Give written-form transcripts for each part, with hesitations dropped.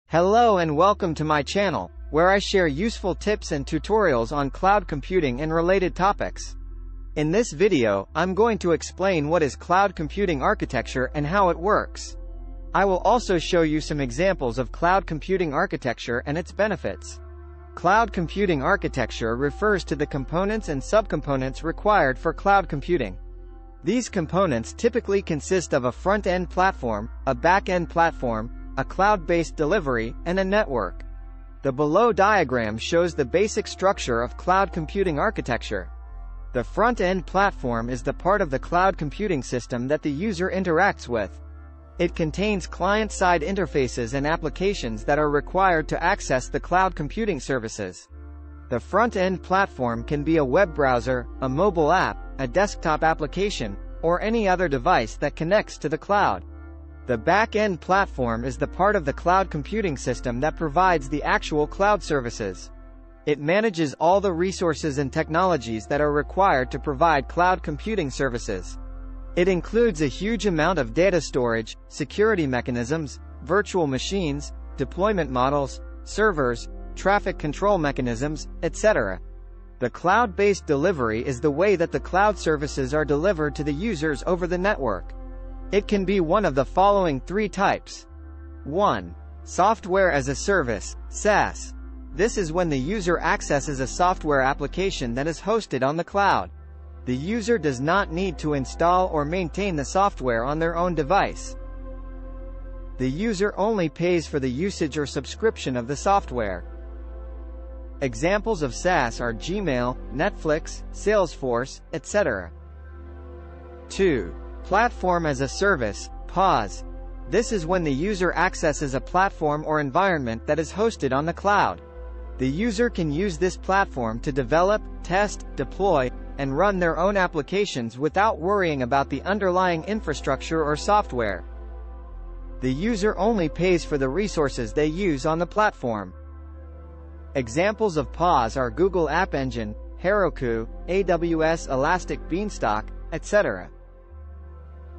Hello and welcome to my channel, where I share useful tips and tutorials on cloud computing and related topics. In this video, I'm going to explain what is cloud computing architecture and how it works. I will also show you some examples of cloud computing architecture and its benefits. Cloud computing architecture refers to the components and subcomponents required for cloud computing. These components typically consist of a front-end platform, a back-end platform, a cloud-based delivery, and a network. The below diagram shows the basic structure of cloud computing architecture. The front-end platform is the part of the cloud computing system that the user interacts with. It contains client-side interfaces and applications that are required to access the cloud computing services. The front-end platform can be a web browser, a mobile app, a desktop application, or any other device that connects to the cloud. The back-end platform is the part of the cloud computing system that provides the actual cloud services. It manages all the resources and technologies that are required to provide cloud computing services. It includes a huge amount of data storage, security mechanisms, virtual machines, deployment models, servers, traffic control mechanisms, etc. The cloud-based delivery is the way that the cloud services are delivered to the users over the network. It can be one of the following three types. 1. Software as a service, SaaS. This is when the user accesses a software application that is hosted on the cloud. The user does not need to install or maintain the software on their own device. The user only pays for the usage or subscription of the software. Examples of SaaS are Gmail, Netflix, Salesforce, etc. 2. Platform as a service, PaaS. This is when the user accesses a platform or environment that is hosted on the cloud. The user can use this platform to develop, test, deploy, and run their own applications without worrying about the underlying infrastructure or software. The user only pays for the resources they use on the platform. Examples of PaaS are Google App Engine, Heroku, AWS Elastic Beanstalk, etc.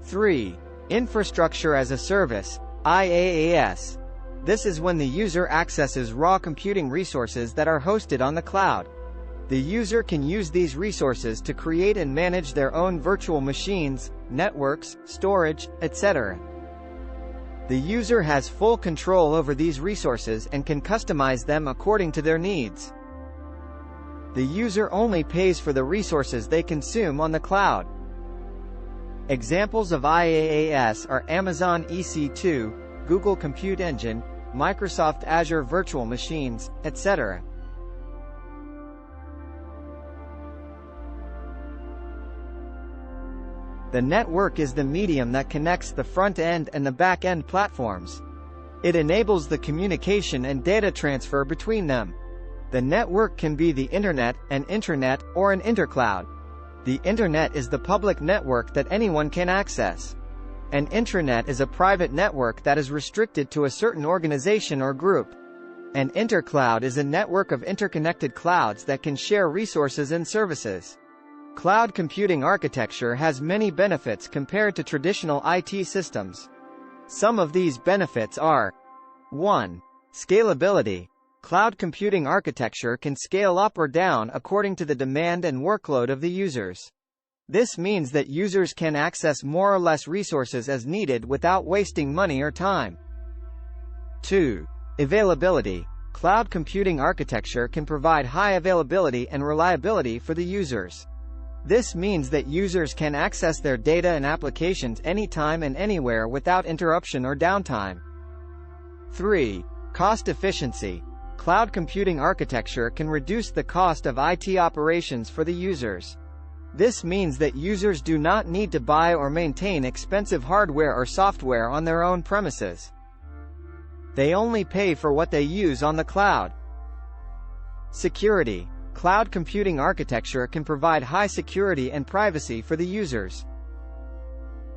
3. Infrastructure as a service, IaaS. This is when the user accesses raw computing resources that are hosted on the cloud. The user can use these resources to create and manage their own virtual machines, networks, storage, etc. The user has full control over these resources and can customize them according to their needs. The user only pays for the resources they consume on the cloud. Examples of IaaS are Amazon EC2, Google Compute Engine, Microsoft Azure Virtual Machines, etc. The network is the medium that connects the front-end and the back-end platforms. It enables the communication and data transfer between them. The network can be the Internet, an intranet, or an intercloud. The Internet is the public network that anyone can access. An intranet is a private network that is restricted to a certain organization or group. An intercloud is a network of interconnected clouds that can share resources and services. Cloud computing architecture has many benefits compared to traditional IT systems. Some of these benefits are: 1. Scalability. Cloud computing architecture can scale up or down according to the demand and workload of the users. This means that users can access more or less resources as needed without wasting money or time. 2. Availability. Cloud computing architecture can provide high availability and reliability for the users. This means that users can access their data and applications anytime and anywhere without interruption or downtime. 3. Cost efficiency. Cloud computing architecture can reduce the cost of IT operations for the users. This means that users do not need to buy or maintain expensive hardware or software on their own premises. They only pay for what they use on the cloud. Security. Cloud computing architecture can provide high security and privacy for the users.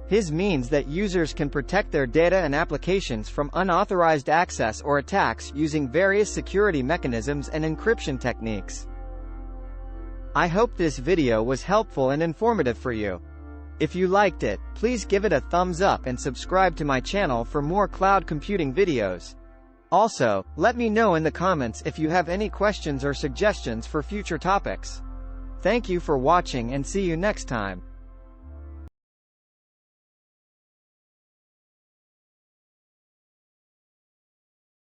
This means that users can protect their data and applications from unauthorized access or attacks using various security mechanisms and encryption techniques. I hope this video was helpful and informative for you. If you liked it, please give it a thumbs up and subscribe to my channel for more cloud computing videos. Also, let me know in the comments if you have any questions or suggestions for future topics. Thank you for watching and see you next time.